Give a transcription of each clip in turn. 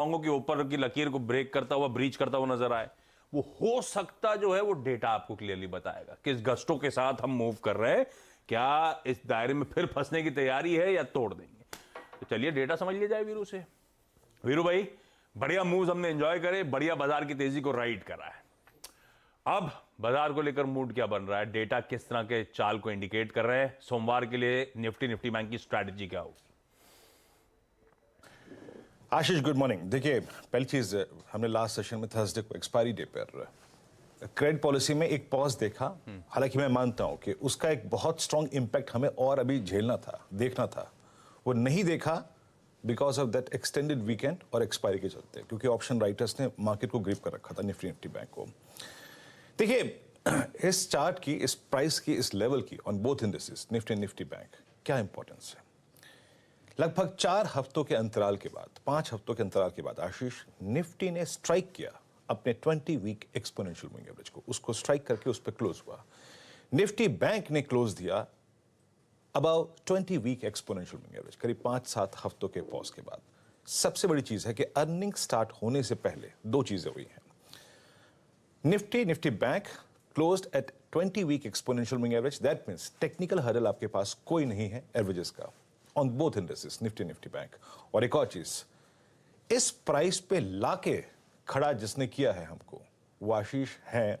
लोगों के ऊपर की लकीर को ब्रेक करता हुआ, ब्रीच करता हुआ नजर आए, वो हो सकता जो है वो डेटा आपको क्लियरली बताएगा किस गस्टों के साथ हम मूव कर रहे हैं, क्या इस दायरे में फिर फंसने की तैयारी है या तोड़ देंगे। तो चलिए डेटा समझ लिया जाए वीरू से। वीरू भाई, बढ़िया मूव्स हमने एंजॉय करे, बढ़िया बाजार की तेजी को राइड करा है। अब बाजार को लेकर मूड क्या बन रहा है, डेटा किस तरह के चाल को इंडिकेट कर रहे हैं, सोमवार के लिए निफ्टी बैंक की स्ट्रैटेजी क्या होगी? आशीष, गुड मॉर्निंग। देखिए, पहली चीज, हमने लास्ट सेशन में थर्सडे को एक्सपायरी डे पर क्रेडिट पॉलिसी में एक पॉज देखा। हालांकि मैं मानता हूं कि उसका एक बहुत स्ट्रांग इंपैक्ट हमें और अभी झेलना था, देखना था। वो नहीं देखा because of that extended weekend और एक्सपायरी के चलते, क्योंकि ऑप्शन राइटर्स ने मार्केट को ग्रिप कर रखा था निफ्टी बैंक को। देखिए, इस चार्ट की, इस प्राइस की, इस लेवल की on both indices Nifty bank क्या इंपॉर्टेंस है। लगभग 4 हफ्तों के अंतराल के बाद, 5 हफ्तों के अंतराल के बाद आशीष, निफ्टी ने स्ट्राइक किया अपने 20 वीक एक्सपोनेंशियल मूविंग एवरेज को। उसको स्ट्राइक करके उस पर क्लोज हुआ। निफ्टी बैंक ने क्लोज दिया about 20 week exponential moving average, करीब 5-7 हफ्तों के पॉज के बाद। सबसे बड़ी चीज है कि अर्निंग स्टार्ट होने से पहले 2 चीजें हुई हैं। Nifty bank closed at 20 week exponential moving average. That means technical hurdle आपके पास कोई नहीं है एवरेजेस का on both indices Nifty bank. और एक और चीज, इस प्राइस पे लाके खड़ा जिसने किया है हमको, वो आशीष हैं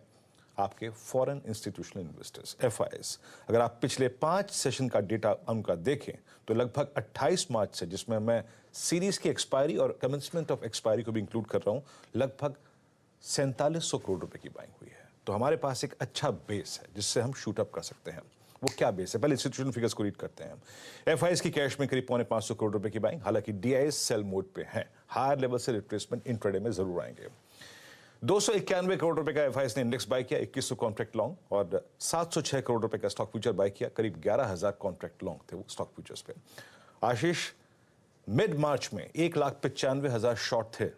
आपके फॉरेन इंस्टीट्यूशनल इन्वेस्टर्स, FIs। अगर आप पिछले 5 सेशन का डेटा उनका देखें तो लगभग 28 मार्च से, जिसमें मैं सीरीज की एक्सपायरी और कमेंसमेंट ऑफ एक्सपायरी को भी इंक्लूड कर रहा हूं, लगभग 4700 करोड़ रुपए की बाइंग हुई है। तो हमारे पास एक अच्छा बेस है जिससे हम शूट अप कर सकते हैं। वो क्या बेस है, पहले इंस्टीट्यूशनल फिगर्स को रीड करते हैं। FIs की कैश में करीब 550 करोड़ रुपए की बाइंग। हालांकि DIs सेल मोड पे हैं, हायर लेवल से रिट्रेसमेंट इंट्राडे में जरूर आएंगे। 291 करोड़ रुपए का FIs ने इंडेक्स बाय किया, 2100 कॉन्ट्रैक्ट लॉन्ग, और 706 करोड़ रुपए का स्टॉक फ्यूचर बाय किया। करीब 11,000 कॉन्ट्रैक्ट लॉन्ग थे वो स्टॉक फ्यूचर्स पे। आशीष, मिड मार्च में 1,95,000 शॉर्ट थे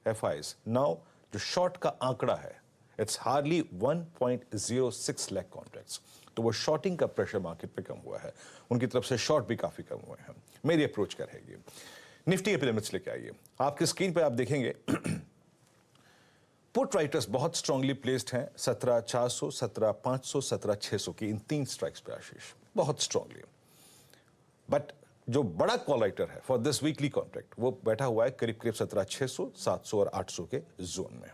FIs। नाउ जो शॉर्ट का आंकड़ा है, इट्स हार्डली 1.06 लाख कॉन्ट्रैक्ट्स। तो वो शॉर्टिंग का प्रेशर मार्केट पे कम हुआ है, उनकी तरफ से शॉर्ट भी काफी कम हुए हैं। मेरी अप्रोच क्या रहेगी, निफ्टी के पिरामिड्स लेके आइए। आपकी स्क्रीन पे आप देखेंगे पुट राइटर्स बहुत स्ट्रांगली प्लेस्ड हैं 17,400, 17,500, 17,600 की इन 3 स्ट्राइक्स पे आशीष, बहुत स्ट्रांगली। बट जो बड़ा कॉल राइटर है फॉर दिस वीकली कॉन्ट्रैक्ट, वो बैठा हुआ है करीब 17,600, 700 और 800 के जोन में।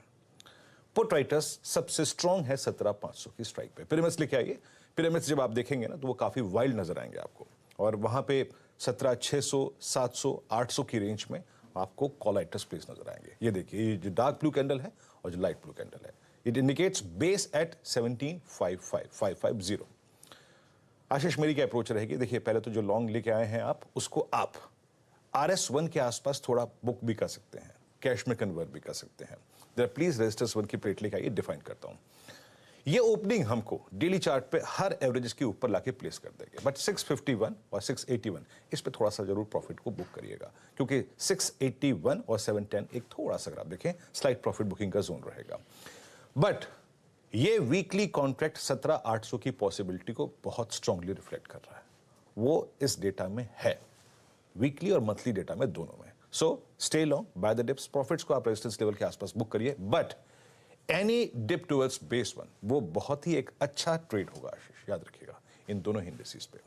पुट राइटर्स सबसे स्ट्रांग है 17,500 की स्ट्राइक पे। पिरामिड्स लेके आइए। पिरामिड्स जब आप देखेंगे ना तो वो काफी वाइल्ड नजर आएंगे आपको, और वहां पे 17,600, 700, 800 की रेंज में आपको कॉल राइटर्स प्लेस नजर आएंगे। ये देखिए, ये जो डार्क ब्लू कैंडल है और जो लाइट ब्लू कैंडल है, इट इंडिकेट्स बेस एट 17,550। आशीष, मेरी क्या अप्रोच रहेगी, देखिए पहले तो जो लॉन्ग लेके आए हैं आप, उसको आप RS1 के आसपास थोड़ा बुक भी कर सकते हैं, कैश में कन्वर्ट भी कर सकते हैं। प्लीज रजिस्टर्स 1 की प्लेट लेके आइए, डिफाइन करता हूं। ये ओपनिंग हमको डेली चार्ट पे हर एवरेजेस के ऊपर लाके प्लेस कर देंगे, बट 651 और 681 इस पे थोड़ा सा जरूर प्रॉफिट को बुक करिएगा, क्योंकि 681 और 710 एक थोड़ा सा, अगर आप देखें, स्लाइट प्रॉफिट बुकिंग का जोन रहेगा। बट ये वीकली कॉन्ट्रैक्ट 17,800 की पॉसिबिलिटी को बहुत स्ट्रांगली रिफ्लेक्ट कर रहा है। वो इस डेटा में है, वीकली और मंथली डेटा में, दोनों में। So stay long, buy the dips. Profits को आप रेजिस्टेंस लेवल के आसपास बुक करिए, but any dip towards base 1 वो बहुत ही एक अच्छा ट्रेड होगा आशीष, याद रखिएगा इन दोनों इंडिसेस पे।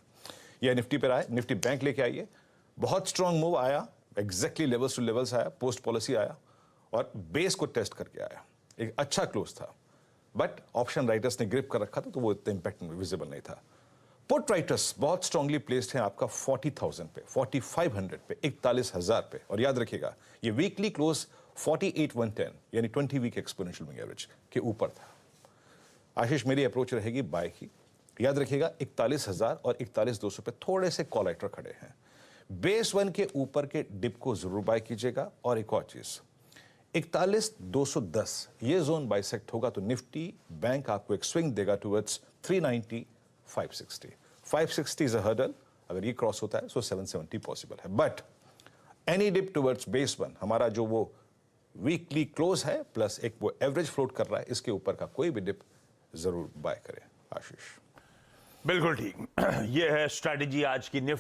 या निफ्टी पर आए, निफ्टी बैंक लेके आइए। बहुत स्ट्रांग मूव आया, एग्जैक्टली लेवल्स टू लेवल्स आया, पोस्ट पॉलिसी आया और बेस को टेस्ट करके आया, एक अच्छा क्लोज था। बट ऑप्शन राइटर्स ने ग्रिप कर रखा था, तो वो इतना इंपैक्ट विजिबल नहीं था। पुट राइटर्स बहुत स्ट्रांगली प्लेस्ड हैं आपका 40,000 पे, 4,500 पे, 41,000 पे। और याद रखिएगा, ये वीकली क्लोज 48,110 यानी 20 वीक एक्सपोनेंशियल मूविंग एवरेज के ऊपर था। आशीष, मेरी अप्रोच रहेगी बाय की। याद रखिएगा, 41,000 और 41,200 पे थोड़े से कॉल राइटर खड़े हैं। बेस 1 के ऊपर के डिप को जरूर बाय कीजिएगा। और एक और चीज, 41,210 ये जोन बाइसेक्ट होगा तो निफ्टी बैंक आपको एक स्विंग देगा टुवर्ड्स 390, 560। 560 इज अ हर्डल, अगर ये क्रॉस होता है तो 770 पॉसिबल है। But any dip towards base 1, हमारा जो वो वीकली क्लोज है प्लस एक वो एवरेज फ्लोट कर रहा है, इसके ऊपर का कोई भी डिप जरूर बाय करें आशीष। बिल्कुल ठीक। ये है स्ट्रैटेजी आज की निफ्टी